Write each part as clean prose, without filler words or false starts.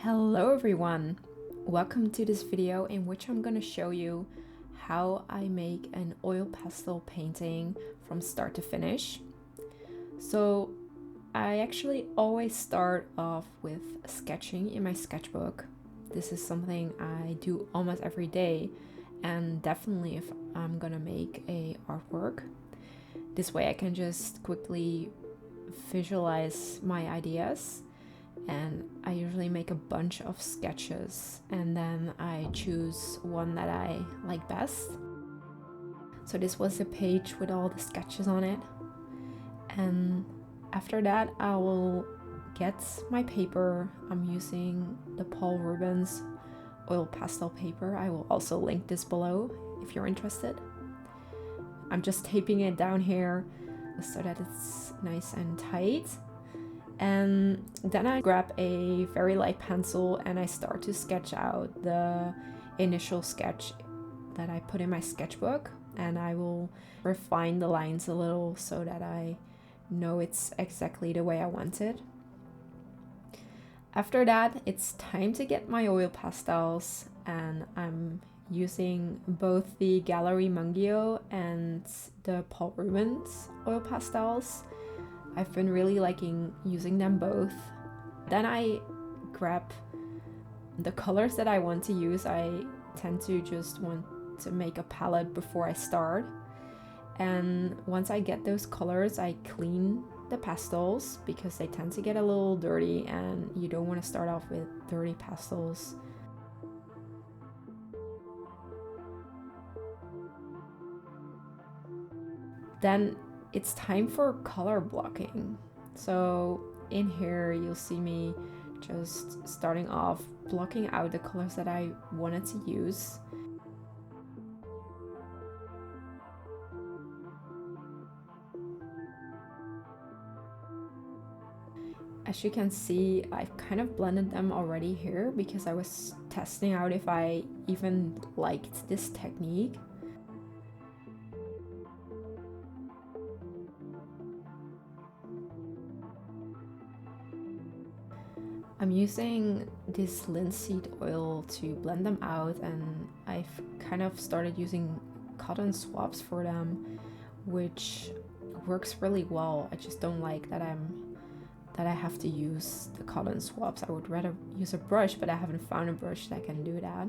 Hello everyone! Welcome to this video in which I'm going to show you how I make an oil pastel painting from start to finish. So I actually always start off with sketching in my sketchbook. This is something I do almost every day, and definitely if I'm gonna make a artwork. This way I can just quickly visualize my ideas. And I usually make a bunch of sketches and then I choose one that I like best. So this was the page with all the sketches on it. And after that I will get my paper. I'm using the Rubens oil pastel paper. I will also link this below if you're interested. I'm just taping it down here so that it's nice and tight. And then I grab a very light pencil and I start to sketch out the initial sketch that I put in my sketchbook, and I will refine the lines a little so that I know it's exactly the way I want it. After that, it's time to get my oil pastels, and I'm using both the Gallery Mungio and the Paul Rubens oil pastels. I've been really liking using them both. Then I grab the colors that I want to use. I tend to just want to make a palette before I start. And once I get those colors, I clean the pastels because they tend to get a little dirty and you don't want to start off with dirty pastels. Then it's time for color blocking. So in here you'll see me just starting off blocking out the colors that I wanted to use. As you can see, I've kind of blended them already here because I was testing out if I even liked this technique. I'm using this linseed oil to blend them out, and I've kind of started using cotton swabs for them, which works really well. I just don't like that I have to use the cotton swabs. I would rather use a brush, but I haven't found a brush that can do that.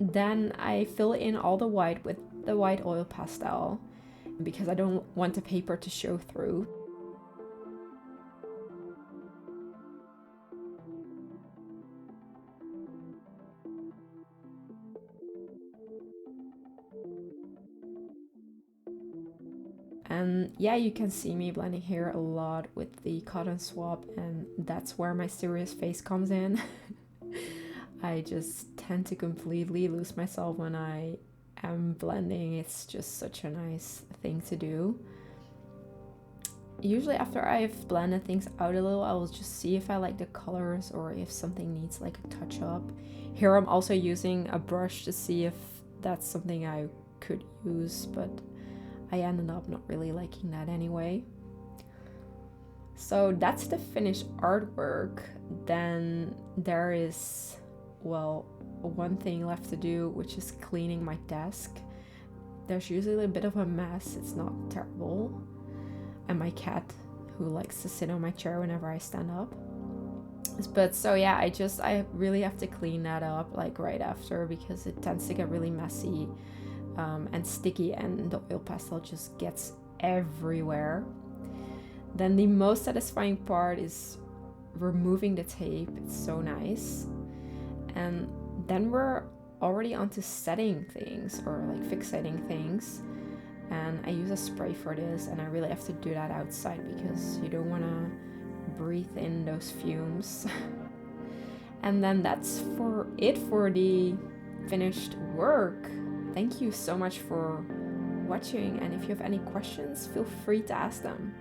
Then I fill in all the white with the white oil pastel because I don't want the paper to show through. And yeah, you can see me blending here a lot with the cotton swab, and that's where my serious face comes in. I just tend to completely lose myself when I am blending. It's just such a nice thing to do. Usually after I've blended things out a little, I will just see if I like the colors or if something needs like a touch up. Here I'm also using a brush to see if that's something I could use, but I ended up not really liking that anyway. So that's the finished artwork. Then there is, well, one thing left to do, which is cleaning my desk. There's usually a bit of a mess, it's not terrible. And my cat, who likes to sit on my chair whenever I stand up. But so yeah, I really have to clean that up like right after because it tends to get really messy and sticky, and the oil pastel just gets everywhere. Then the most satisfying part is removing the tape. It's so nice. And then we're already onto setting things or like fixating things. And I use a spray for this, and I really have to do that outside because you don't want to breathe in those fumes. And then that's for it for the finished work. Thank you so much for watching, and if you have any questions, feel free to ask them.